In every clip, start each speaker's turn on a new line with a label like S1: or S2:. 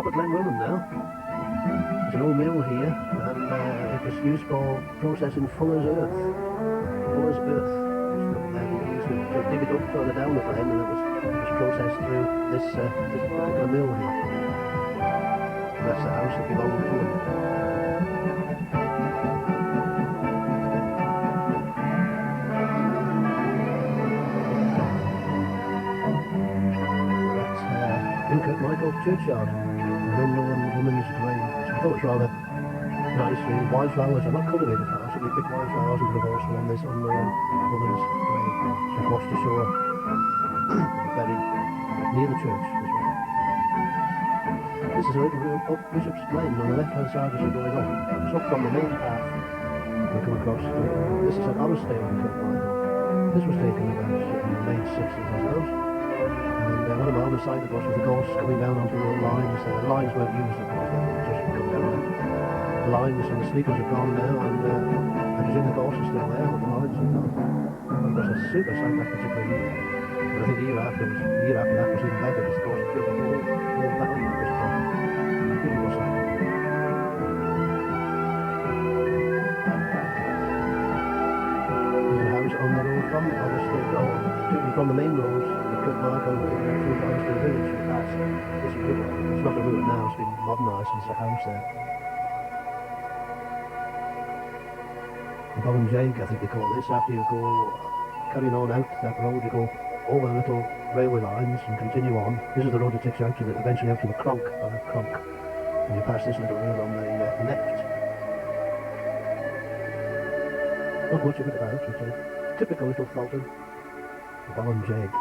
S1: up at Glenrunnen now. There's an old mill here, and it was used for processing fuller's earth. Fuller's earth. They used to dig it up further down the glen, and it was processed through this particular mill here. And that's the house that belonged to them. In Kirkmichael churchyard, an unknown woman's grave. So I thought it was rather nice, really. Wildflowers are not cultivated flowers, so we pick wildflowers and put also on this unknown woman's grave. She's washed ashore, buried near the church as well. This is a little road up Bishop's Glen on the left hand side as you're going up. It's up from the main path we come across. This is at Arrowsdale in Kirkmichael. This was taken about in the late 60s, I suppose. And one of my other side of us with the ghosts coming down onto the lines. The lines weren't used, of course, they just come down the lines, and the sleepers are gone now, and I presume the ghosts are still there, but the lines are gone. It was a super sight that particular year. But I think the year after that was even better, because the ghosts killed the whole valley that was gone. Really was that. There's a house on the road from Arrowsdale, particularly from the main roads. Kirkmichael through Arrowsdale village you pass. It's not a route now, it's been modernised and there's a house there. The Bowen Jake, I think they call this. After you go carrying on out that road, you go over the little railway lines and continue on. This is the road that takes you out to eventually out to the Cronk, and you pass this little road on the left. Not much of it about, it's a typical little Fulton. The Bowen Jake.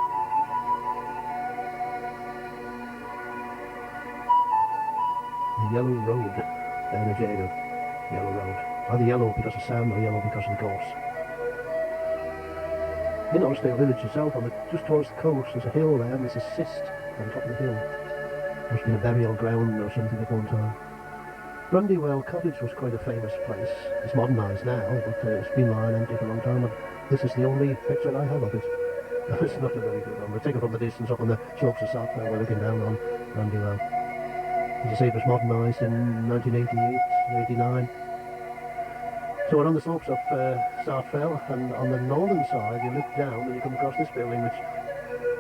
S1: The Yellow Road down the Jago. Yellow Road. Either yellow because of sound or yellow because of the ghosts. In Arrowsdale village itself, just towards the coast, there's a hill there, and there's a cyst on top of the hill. Must have been a burial ground or something at one time. Brandywell Cottage was quite a famous place. It's modernised now, but it's been lying empty for a long time, and this is the only picture I have of it. It's not a very good one. We're taken from the distance up on the slopes of Sartfell. We're looking down on Brandywell. As I say, it was modernised in 1988, 89. So we're on the slopes of Sartfell, and on the northern side you look down and you come across this building which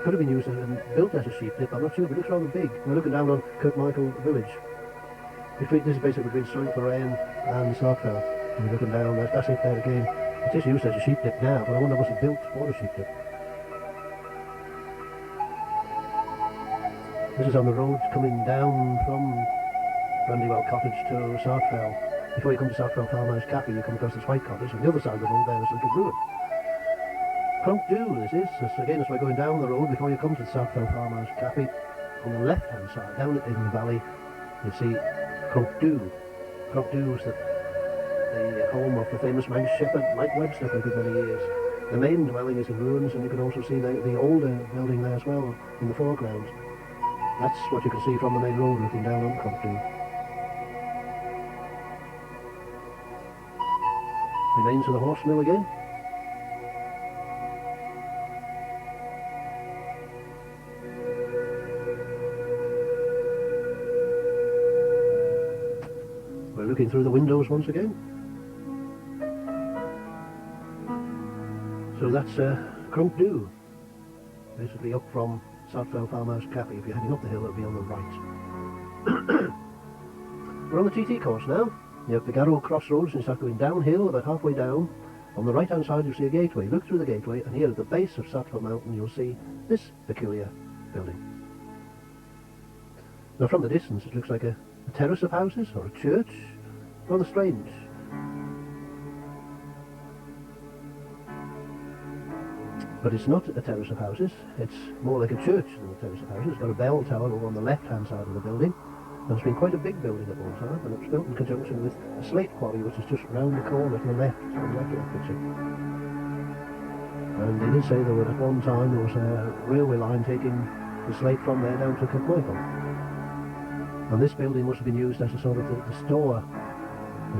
S1: could have been used and built as a sheep dip, I'm not sure, but it looks rather big. We're looking down on Kirkmichael village. This is basically between Strangfloren and Sartfell. And we're looking down, that's it there again. It is used as a sheep dip now, but I wonder was it built for a sheep dip. This is on the road coming down from Brandywell Cottage to Sartfell. Before you come to Sartfell Farmhouse Cappy, you come across this white cottage, and the other side of the road there is a little ruin. Cronkdew, this is. Again, as we're going down the road, before you come to the Sartfell Farmhouse Cappy, on the left-hand side, down in the valley, you see Cronkdew. Cronkdew is the home of the famous Manx shepherd, Mike Webster, for a good many years. The main dwelling is in ruins, and you can also see the older building there as well, in the foreground. That's what you can see from the main road looking down on Cronkdew. Remains of the horse mill again. We're looking through the windows once again. So that's Cronkdew, basically up from Sartfell Farmhouse Cappy. If you're heading up the hill, it'll be on the right. We're on the TT course now. You have the Garrow Crossroads, and you start going downhill about halfway down. On the right hand side you'll see a gateway. Look through the gateway, and here at the base of Sartfell Mountain you'll see this peculiar building. Now from the distance it looks like a terrace of houses or a church. Rather strange. But it's not a terrace of houses, it's more like a church than a terrace of houses. It's got a bell tower over on the left hand side of the building. And it's been quite a big building at one time, and it was built in conjunction with a slate quarry which is just round the corner to the left, of that picture. And they did say there were at one time there was a railway line taking the slate from there down to Kirkmichael. And this building must have been used as a sort of the store.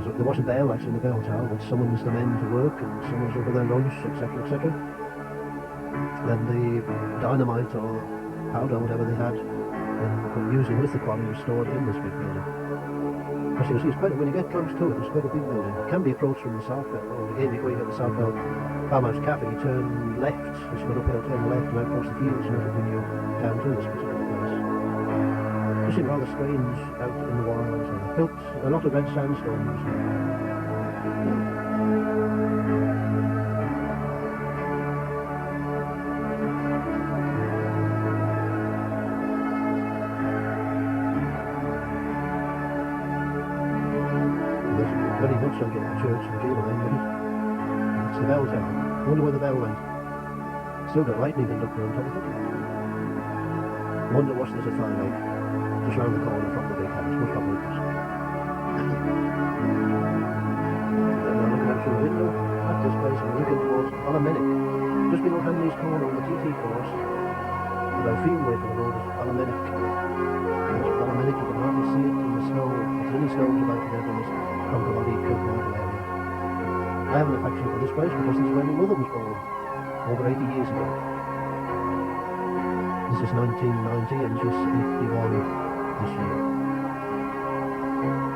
S1: There wasn't there actually in the bell tower, but summons the men to work and summons over their lunch, etc., etc. And the dynamite or powder, whatever they had, using with the quarry was stored in this big building. As you can see, it's when you get close to it, it's quite a big building. It can be approached from the Southwell Road. Again, before you get the Southwell Farmhouse Cafe, you turn left. As you go uphill, turn left and out across the fields, and it'll bring you down to this particular place. It seemed rather strange out in the wilds. They built a lot of red sandstones. Very much like a church in Gaelic, but it's the bell tower. I wonder where the bell went. Still got lightning conductor on top of it. Wonder what there's a fire like just round the corner from the big house. Most probably was. And I'm looking out through the window at this place and we're looking towards Ballymennick. Just below Hanley's corner on the TT course. About a field away from the road is Ballymennick. There's Ballymennick, you can hardly see it in the snow. If there's any snow about there, then it's Cronkervally, Kilmarnock area. I have an affection for this place because this is where my mother was born, over 80 years ago. This is 1990 and she's 81 this year.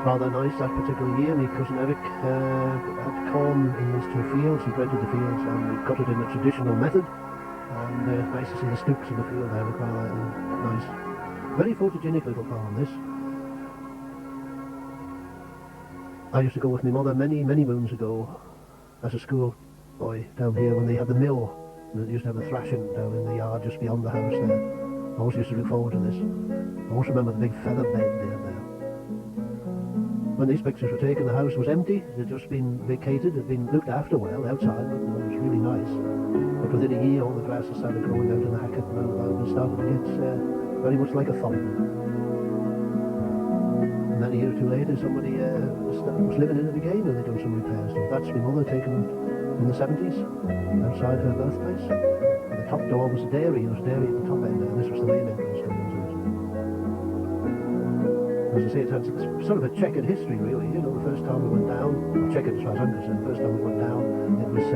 S1: Rather nice that particular year. My cousin Eric had corn in these two fields. He planted the fields and we cut it in a traditional method. And nice to see the stooks in the field there, look rather nice. Very photogenic little farm this. I used to go with my mother many moons ago as a school boy down here when they had the mill. And they used to have a thrashing down in the yard just beyond the house there. I always used to look forward to this. I also remember the big feather bed there. When these pictures were taken, the house was empty. It had just been vacated. It had been looked after well outside, but it was really nice. But within a year, all the grass started growing out in the hacket and it started to get very much like a fountain. And then a year or two later, somebody was living in it again and they'd done some repairs to it. That's my mother taken in the 70s, outside her birthplace. And the top door was a dairy, there was a dairy at the top end there, and this was the main entrance coming into it. As I say, it had sort of a checkered history really. You know, the first time we went down, well, checkered as far as I'm concerned, the first time we went down, it was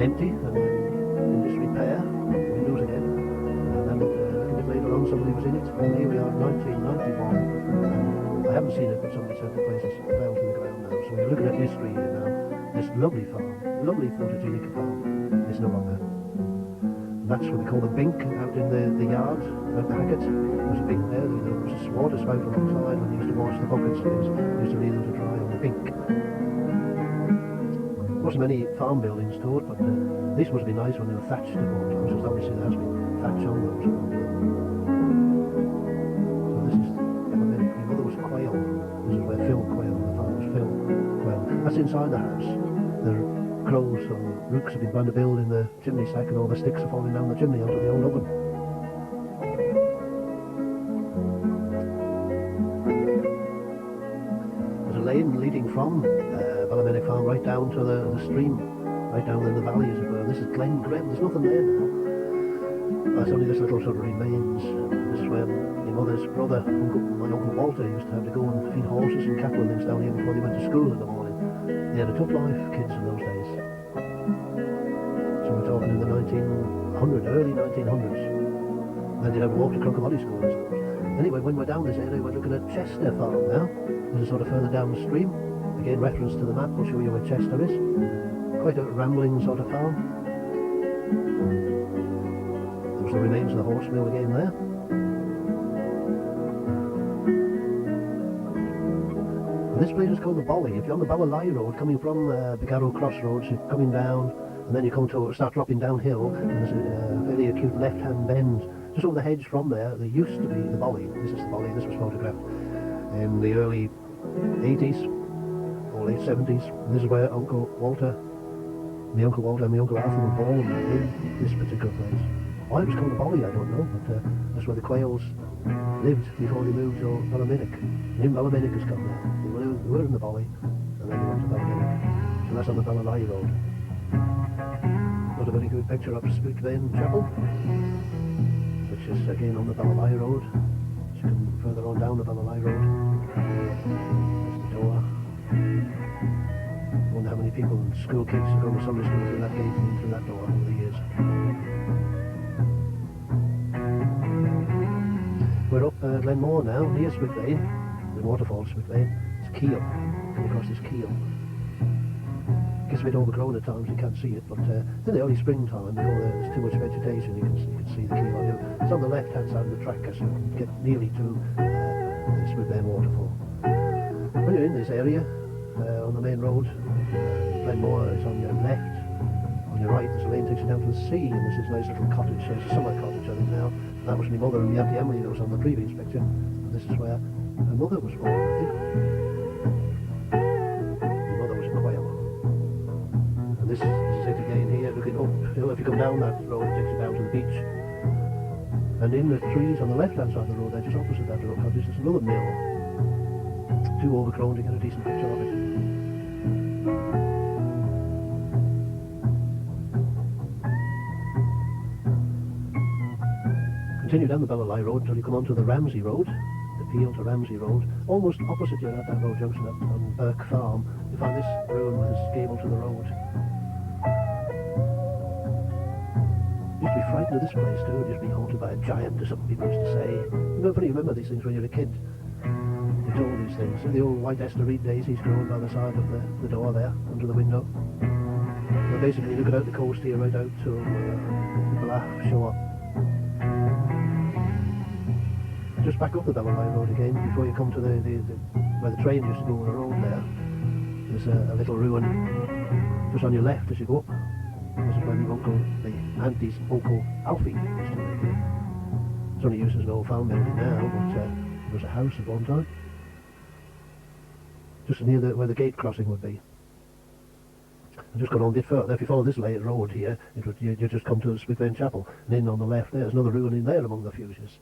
S1: empty and in disrepair, windows again. And then a little bit later on, somebody was in it, and here we are in 1991. I haven't seen it, but somebody said the place has fell to the ground now. So we're looking at history here now. This lovely farm, lovely photogenic farm, is no longer. And that's what we call the bink out in the yard, out the hacket. There's a bink there, there was a water spout alongside when you used to wash the buckets, we used to leave them to dry on the bink. There wasn't many farm buildings to it, but these must be nice when they were thatched at one time, because obviously there has been thatch on those at one time. So this is Quayle. This is where Phil Quayle, the farmer's Phil Quayle. That's inside the house. The crows or rooks have been trying to build in the chimney stack and all the sticks are falling down the chimney onto the old oven. There's a lane leading from Ballymennick Farm right down to the stream, right down in the valley as it were. This is Glen Greb. There's nothing there now. It's only this little sort of remains. This is where my mother's brother, my Uncle Walter, used to have to go and feed horses and cattle and things down here before they went to school in the morning. They had a tough life, kids in those days. So we're talking in the 1900s, early 1900s. Then they'd have to walk to Cronkervally School, I suppose. Anyway, when we're down this area, we're looking at Chester Farm now. This is sort of further down the stream. Again, reference to the map will show you where Chester is. Quite a rambling sort of farm. The remains of the horse mill again there. And this place is called the Bolly. If you're on the Ballylye Road coming from Bigarrow Crossroads, you're coming down and then you come to start dropping downhill and there's a very acute left-hand bend. Just over the hedge from there used to be the Bolly. This is the Bolly. This was photographed in the early 80s or late 70s. And this is where my Uncle Walter and my Uncle Arthur were born in this particular place. Why it was called the Bolly, I don't know, but that's where the Quayles lived before they moved to Ballymennick. And even Ballymennick has come there. They were in the Bolly, and then they went to Ballymennick. So that's on the Ballylye Road. Got a very good picture of Spookvane Chapel, which is again on the Ballylye Road. So you come further on down the Ballylye Road. There's the door. I wonder how many people and school kids have gone to Sunday school through that gate and through that door over the years. We're up Glenmore now, near Smithvane, the waterfall Smithvane. It's Keel, come across this Keel. Gets a bit overgrown at times, you can't see it, but in the early springtime, before there's too much vegetation, you can see the Keel on you. It's on the left-hand side of the track, as you can get nearly to the Smithvane waterfall. When you're in this area, on the main road, Glenmore is on your left. On your right, there's a lane takes you down to the sea, and there's this nice little cottage. So it's a summer cottage, I think now. That was my mother and the Auntie Emily that was on the previous picture. And this is where her mother was born, I think. My mother was in the whale. And this is it again here, looking up. You know, if you come down that road, it takes you down to the beach. And in the trees on the left-hand side of the road, there, just opposite that little cottage, there's another mill. Too overgrown to get a decent picture of it. Continue down the Bellelay Road until you come onto the Ramsey Road, the Peel to Ramsey Road. Almost opposite you at that road junction on Burke Farm, you find this ruin with its gable to the road. Used to be frightened of this place too, used to be haunted by a giant, as some people used to say. You don't really remember these things when you're a kid. You're told these things. So the old white Esther Reed daisies growing by the side of the door there, under the window. So basically you look out the coast here, right out to the Black shore. Just back up the Bellelay Road again before you come to where the train used to go on the road there. There's a little ruin just on your left as you go up. This is where my uncle, the auntie's uncle Alfie, used to live here. It's only used as an old farm building now, but it was a house at one time. Just near where the gate crossing would be. And just go on a bit further. If you follow this road here, you just come to the Smithvane Chapel, and in on the left there's another ruin in there among the fuchsias.